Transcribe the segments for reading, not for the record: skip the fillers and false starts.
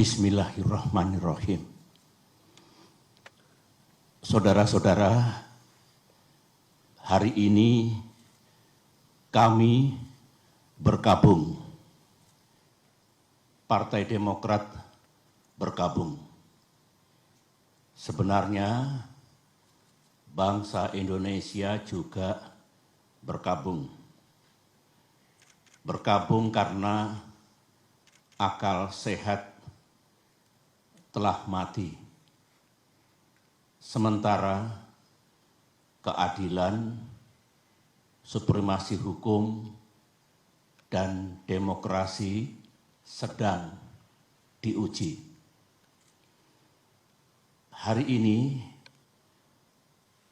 Bismillahirrahmanirrahim. Saudara-saudara, hari ini kami bergabung, Partai Demokrat bergabung. Sebenarnya bangsa Indonesia juga bergabung. Bergabung karena akal sehat telah mati. Sementara keadilan, supremasi hukum, dan demokrasi sedang diuji. Hari ini,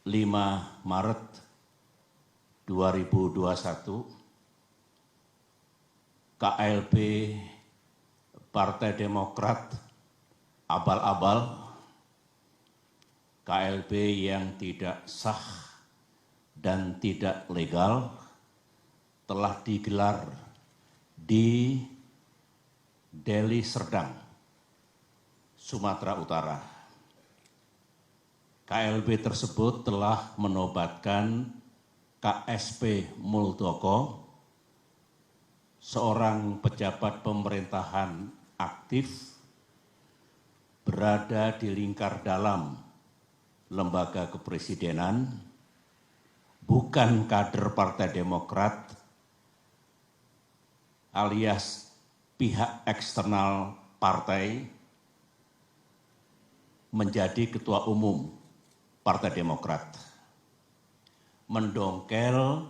5 Maret 2021, KLB Partai Demokrat abal-abal, KLB yang tidak sah dan tidak legal telah digelar di Deli Serdang, Sumatera Utara. KLB tersebut telah menobatkan KSP Muldoko, seorang pejabat pemerintahan aktif berada di lingkar dalam lembaga kepresidenan, bukan kader Partai Demokrat, alias pihak eksternal partai, menjadi ketua umum Partai Demokrat. Mendongkel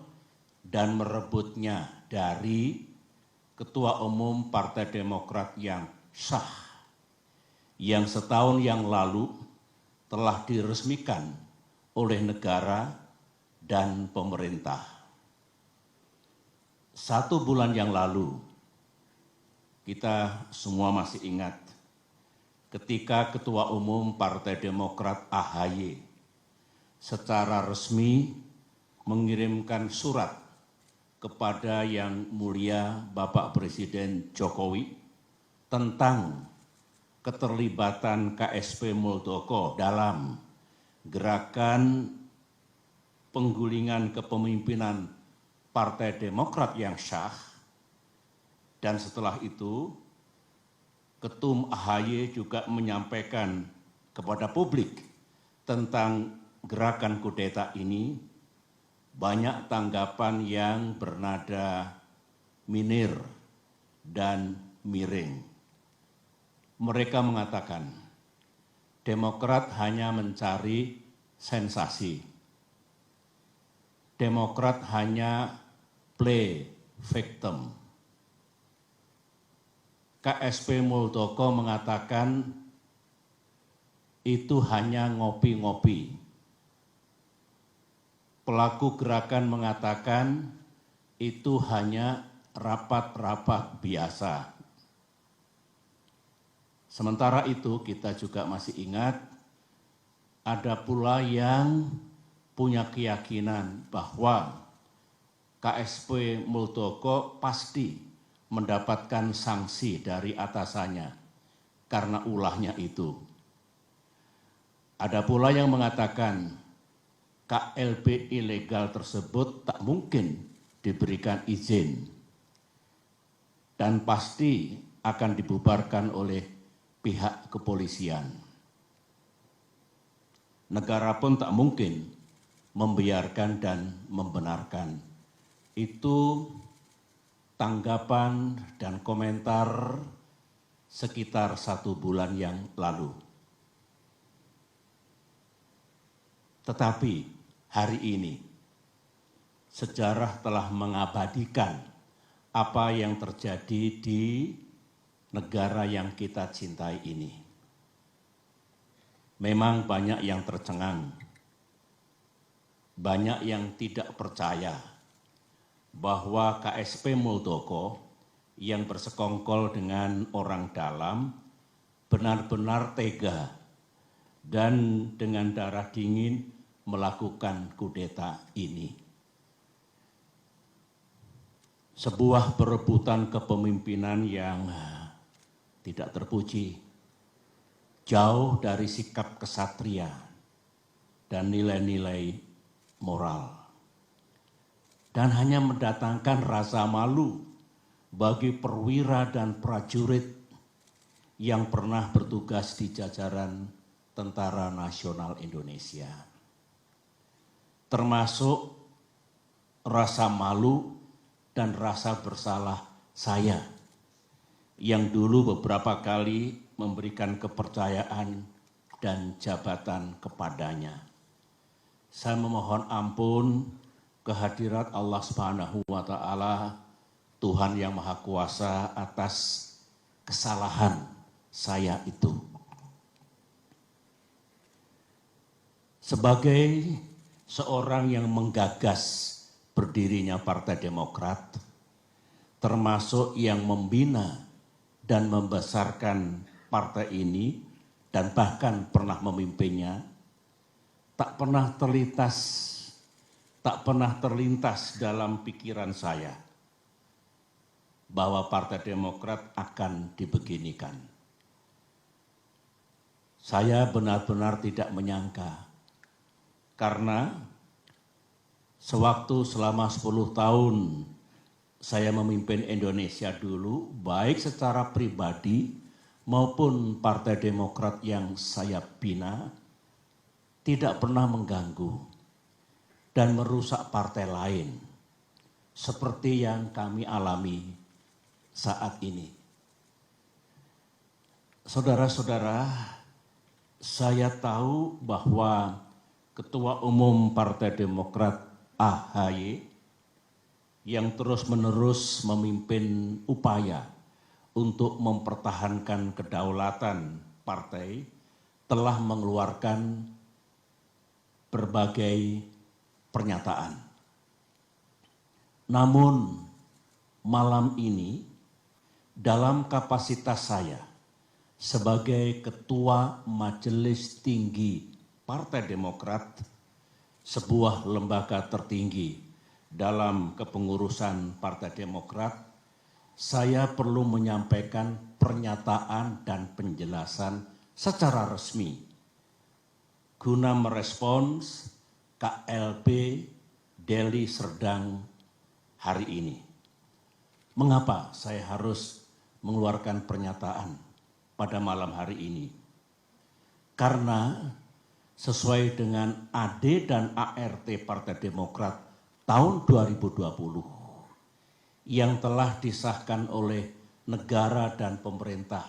dan merebutnya dari ketua umum Partai Demokrat yang sah, yang setahun yang lalu telah diresmikan oleh negara dan pemerintah. 1 bulan yang lalu, kita semua masih ingat ketika Ketua Umum Partai Demokrat AHY secara resmi mengirimkan surat kepada Yang Mulia Bapak Presiden Jokowi tentang keterlibatan KSP Muldoko dalam gerakan penggulingan kepemimpinan Partai Demokrat yang sah. Dan setelah itu, Ketum AHY juga menyampaikan kepada publik tentang gerakan kudeta ini. Banyak tanggapan yang bernada minir dan miring. Mereka mengatakan, Demokrat hanya mencari sensasi. Demokrat hanya play victim. KSP Muldoko mengatakan itu hanya ngopi-ngopi. Pelaku gerakan mengatakan itu hanya rapat-rapat biasa. Sementara itu kita juga masih ingat ada pula yang punya keyakinan bahwa KSP Muldoko pasti mendapatkan sanksi dari atasannya karena ulahnya itu. Ada pula yang mengatakan KLB ilegal tersebut tak mungkin diberikan izin dan pasti akan dibubarkan oleh pihak kepolisian. Negara pun tak mungkin membiarkan dan membenarkan. Itu tanggapan dan komentar sekitar 1 bulan yang lalu. Tetapi hari ini sejarah telah mengabadikan apa yang terjadi di negara yang kita cintai ini. Memang banyak yang tercengang, banyak yang tidak percaya bahwa KSP Muldoko yang bersekongkol dengan orang dalam benar-benar tega dan dengan darah dingin melakukan kudeta ini. Sebuah perebutan kepemimpinan yang tidak terpuji, jauh dari sikap kesatria dan nilai-nilai moral, dan hanya mendatangkan rasa malu bagi perwira dan prajurit yang pernah bertugas di jajaran Tentara Nasional Indonesia. Termasuk rasa malu dan rasa bersalah saya yang dulu beberapa kali memberikan kepercayaan dan jabatan kepadanya. Saya memohon ampun kehadirat Allah Subhanahu wa Ta'ala, Tuhan yang Maha Kuasa, atas kesalahan saya itu. Sebagai seorang yang menggagas berdirinya Partai Demokrat, termasuk yang membina dan membesarkan partai ini dan bahkan pernah memimpinnya, tak pernah terlintas dalam pikiran saya bahwa Partai Demokrat akan dibeginikan. Saya benar-benar tidak menyangka, karena sewaktu selama 10 tahun saya memimpin Indonesia dulu, baik secara pribadi maupun Partai Demokrat yang saya bina, tidak pernah mengganggu dan merusak partai lain seperti yang kami alami saat ini. Saudara-saudara, saya tahu bahwa Ketua Umum Partai Demokrat AHY yang terus-menerus memimpin upaya untuk mempertahankan kedaulatan partai telah mengeluarkan berbagai pernyataan. Namun malam ini dalam kapasitas saya sebagai Ketua Majelis Tinggi Partai Demokrat, sebuah lembaga tertinggi dalam kepengurusan Partai Demokrat, saya perlu menyampaikan pernyataan dan penjelasan secara resmi guna merespons KLB Deli Serdang hari ini. Mengapa saya harus mengeluarkan pernyataan pada malam hari ini? Karena sesuai dengan AD dan ART Partai Demokrat tahun 2020 yang telah disahkan oleh negara dan pemerintah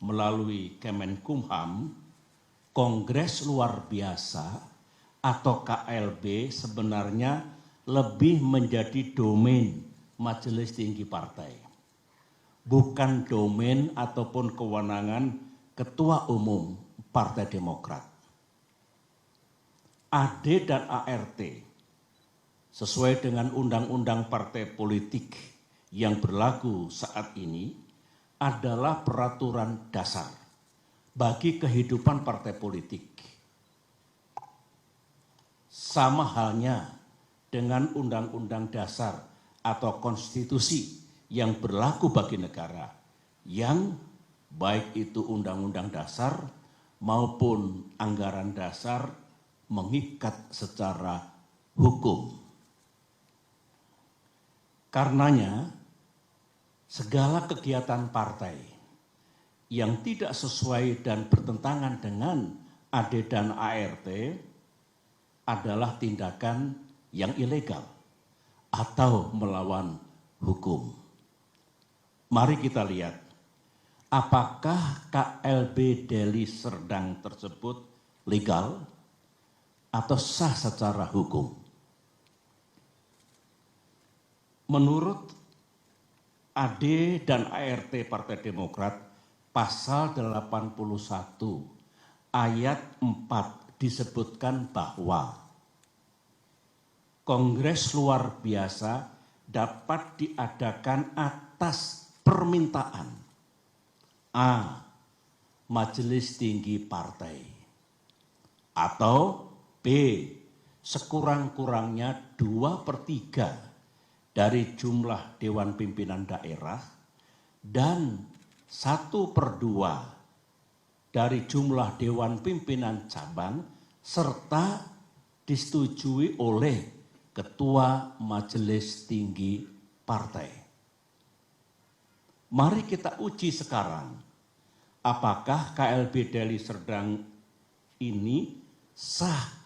melalui Kemenkumham, Kongres Luar Biasa atau KLB sebenarnya lebih menjadi domain Majelis Tinggi Partai, bukan domain ataupun kewenangan Ketua Umum Partai Demokrat. AD dan ART sesuai dengan undang-undang partai politik yang berlaku saat ini adalah peraturan dasar bagi kehidupan partai politik. Sama halnya dengan undang-undang dasar atau konstitusi yang berlaku bagi negara, yang baik itu undang-undang dasar maupun anggaran dasar mengikat secara hukum. Karenanya, segala kegiatan partai yang tidak sesuai dan bertentangan dengan AD dan ART adalah tindakan yang ilegal atau melawan hukum. Mari kita lihat, apakah KLB Deli Serdang tersebut legal atau sah secara hukum? Menurut AD dan ART Partai Demokrat, pasal 81 ayat 4 disebutkan bahwa Kongres Luar Biasa dapat diadakan atas permintaan A. Majelis Tinggi Partai, atau B. sekurang-kurangnya 2/3 dari jumlah Dewan Pimpinan Daerah dan 1/2 dari jumlah Dewan Pimpinan Cabang serta disetujui oleh Ketua Majelis Tinggi Partai. Mari kita uji sekarang, apakah KLB Deli Serdang ini sah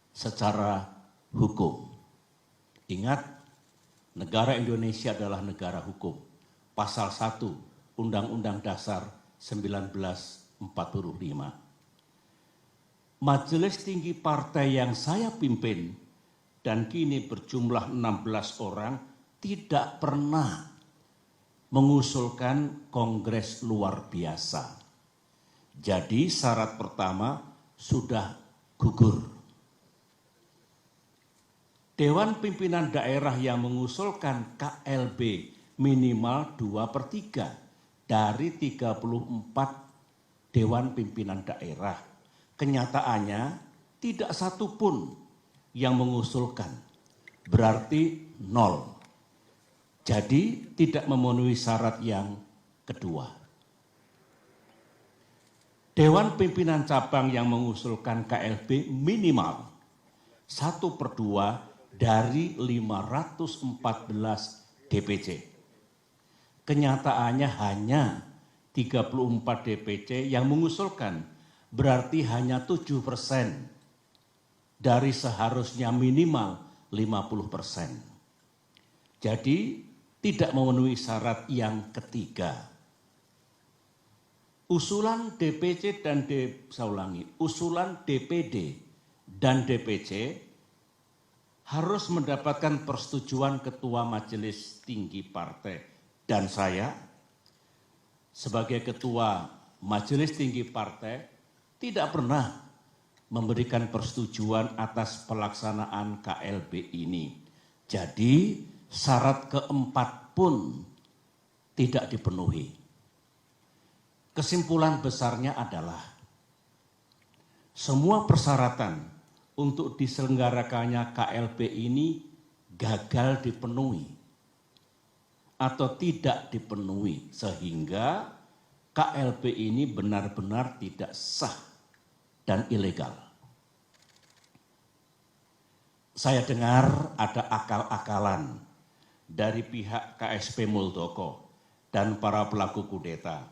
secara hukum. Ingat, negara Indonesia adalah negara hukum. Pasal 1 Undang-Undang Dasar 1945. Majelis Tinggi Partai yang saya pimpin dan kini berjumlah 16 orang tidak pernah mengusulkan kongres luar biasa. Jadi syarat pertama sudah gugur. Dewan Pimpinan Daerah yang mengusulkan KLB minimal 2/3 dari 34 Dewan Pimpinan Daerah. Kenyataannya tidak satu pun yang mengusulkan, berarti 0. Jadi tidak memenuhi syarat yang kedua. Dewan Pimpinan Cabang yang mengusulkan KLB minimal 1/2 dari 514 DPC. Kenyataannya hanya 34 DPC yang mengusulkan, berarti hanya 7% dari seharusnya minimal 50%. Jadi tidak memenuhi syarat yang ketiga. Usulan DPC dan usulan DPD dan DPC harus mendapatkan persetujuan Ketua Majelis Tinggi Partai. Dan saya sebagai Ketua Majelis Tinggi Partai tidak pernah memberikan persetujuan atas pelaksanaan KLB ini. Jadi syarat keempat pun tidak dipenuhi. Kesimpulan besarnya adalah semua persyaratan untuk diselenggarakannya KLB ini gagal dipenuhi atau tidak dipenuhi sehingga KLB ini benar-benar tidak sah dan ilegal. Saya dengar ada akal-akalan dari pihak KSP Muldoko dan para pelaku kudeta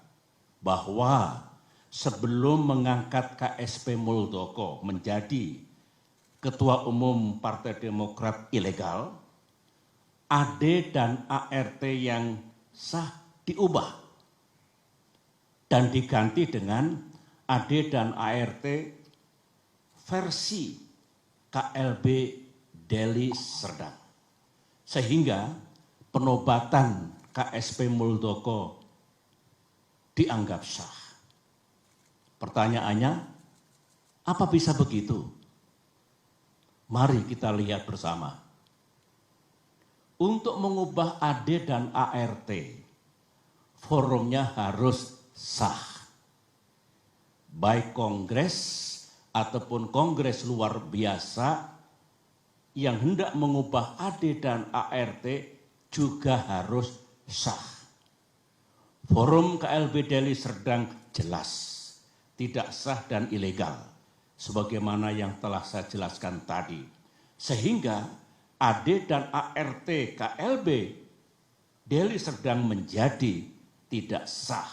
bahwa sebelum mengangkat KSP Muldoko menjadi Ketua Umum Partai Demokrat ilegal, AD dan ART yang sah diubah dan diganti dengan AD dan ART versi KLB Deli Serdang. Sehingga penobatan KSP Muldoko dianggap sah. Pertanyaannya, apa bisa begitu? Mari kita lihat bersama. Untuk mengubah AD dan ART, forumnya harus sah. Baik kongres ataupun kongres luar biasa yang hendak mengubah AD dan ART juga harus sah. Forum KLB Deli Serdang jelas tidak sah dan ilegal sebagaimana yang telah saya jelaskan tadi. Sehingga AD dan ART KLB Deli Serdang menjadi tidak sah.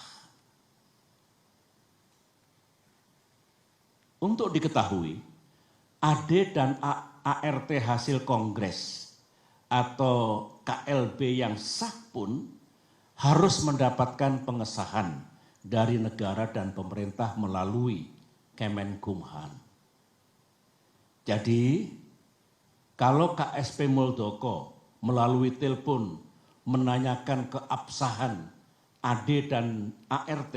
Untuk diketahui, AD dan ART hasil kongres atau KLB yang sah pun harus mendapatkan pengesahan dari negara dan pemerintah melalui Kemenkumham. Jadi, kalau KSP Muldoko melalui telepon menanyakan keabsahan AD dan ART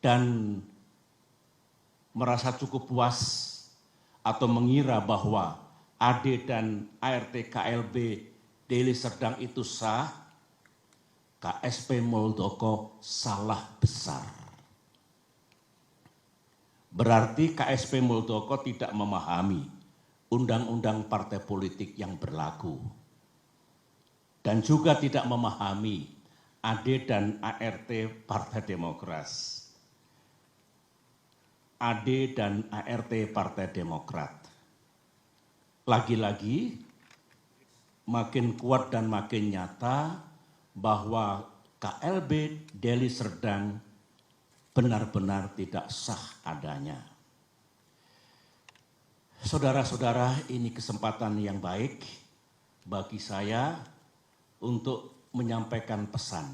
dan merasa cukup puas atau mengira bahwa AD dan ART KLB Deli Serdang itu sah, KSP Muldoko salah besar. Berarti KSP Muldoko tidak memahami undang-undang partai politik yang berlaku. Dan juga tidak memahami AD dan ART Partai Demokrat. AD dan ART Partai Demokrat. Lagi-lagi makin kuat dan makin nyata bahwa KLB Deli Serdang benar-benar tidak sah adanya. Saudara-saudara, ini kesempatan yang baik bagi saya untuk menyampaikan pesan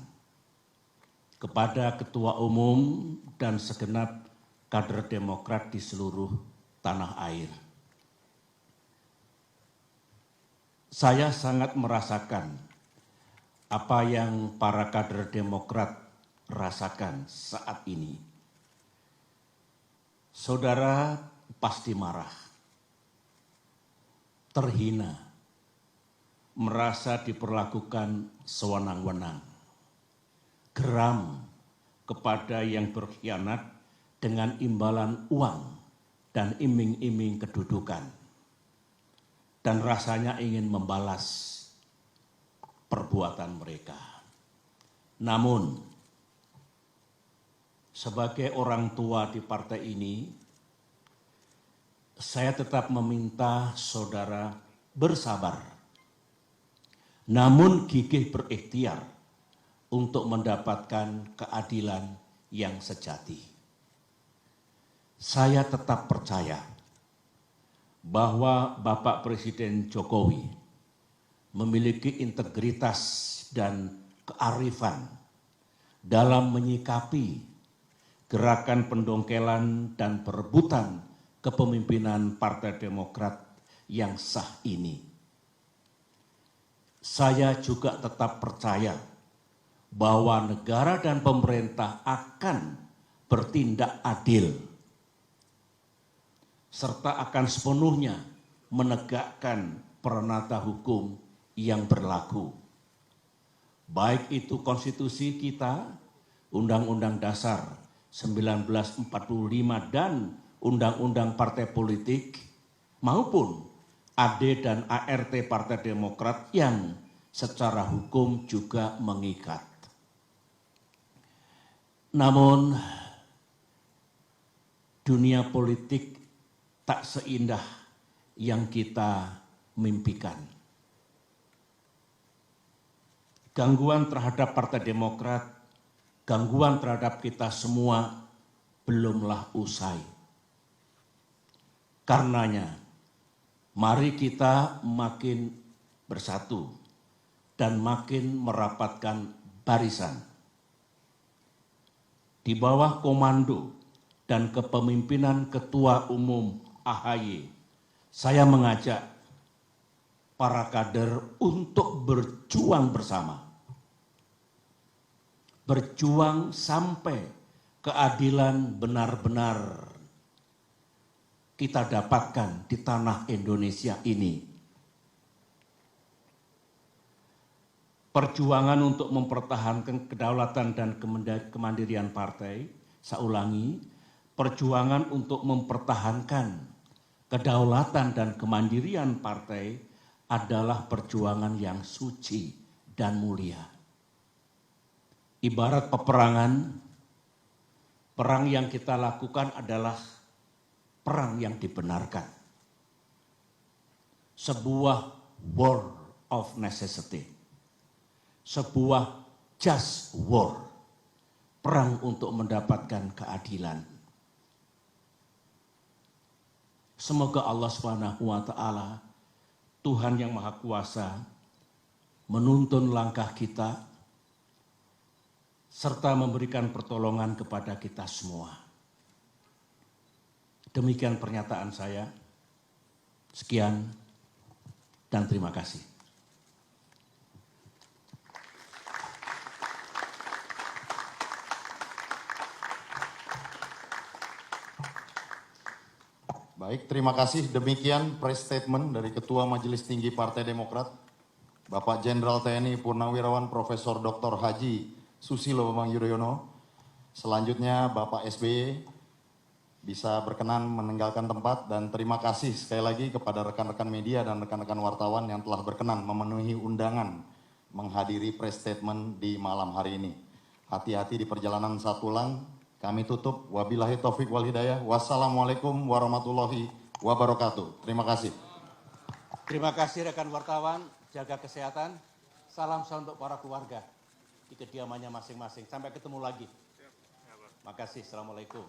kepada Ketua Umum dan segenap kader Demokrat di seluruh tanah air. Saya sangat merasakan apa yang para kader Demokrat rasakan saat ini. Saudara pasti marah, terhina, merasa diperlakukan sewenang-wenang, geram kepada yang berkhianat dengan imbalan uang dan iming-iming kedudukan, dan rasanya ingin membalas perbuatan mereka. Namun, sebagai orang tua di partai ini, saya tetap meminta saudara bersabar, namun gigih berikhtiar untuk mendapatkan keadilan yang sejati. Saya tetap percaya bahwa Bapak Presiden Jokowi memiliki integritas dan kearifan dalam menyikapi gerakan pendongkelan dan perebutan kepemimpinan Partai Demokrat yang sah ini. Saya juga tetap percaya bahwa negara dan pemerintah akan bertindak adil serta akan sepenuhnya menegakkan peranata hukum yang berlaku. Baik itu konstitusi kita, Undang-Undang Dasar 1945 dan Undang-Undang Partai Politik, maupun AD dan ART Partai Demokrat yang secara hukum juga mengikat. Namun, dunia politik tak seindah yang kita mimpikan. Gangguan terhadap Partai Demokrat, gangguan terhadap kita semua belumlah usai. Karenanya, mari kita makin bersatu dan makin merapatkan barisan. Di bawah komando dan kepemimpinan Ketua Umum AHY, saya mengajak para kader untuk berjuang bersama. Berjuang sampai keadilan benar-benar kita dapatkan di tanah Indonesia ini. Perjuangan untuk mempertahankan kedaulatan dan kemandirian partai, saya ulangi, perjuangan untuk mempertahankan kedaulatan dan kemandirian partai adalah perjuangan yang suci dan mulia. Ibarat peperangan, perang yang kita lakukan adalah perang yang dibenarkan. Sebuah war of necessity. Sebuah just war. Perang untuk mendapatkan keadilan. Semoga Allah SWT, Tuhan yang Maha Kuasa, menuntun langkah kita, serta memberikan pertolongan kepada kita semua. Demikian pernyataan saya. Sekian dan terima kasih. Baik, terima kasih. Demikian press statement dari Ketua Majelis Tinggi Partai Demokrat, Bapak Jenderal TNI Purnawirawan Profesor Dr. Haji Susilo Bambang Yudhoyono. Selanjutnya Bapak SBY bisa berkenan meninggalkan tempat, dan terima kasih sekali lagi kepada rekan-rekan media dan rekan-rekan wartawan yang telah berkenan memenuhi undangan menghadiri press statement di malam hari ini. Hati-hati di perjalanan saat pulang, Kami tutup. Wabillahi taufik wal hidayah. Wassalamualaikum warahmatullahi wabarakatuh. Terima kasih. Terima kasih rekan wartawan, jaga kesehatan. Salam untuk para keluarga di kediamannya masing-masing. Sampai ketemu lagi. Makasih. Assalamualaikum.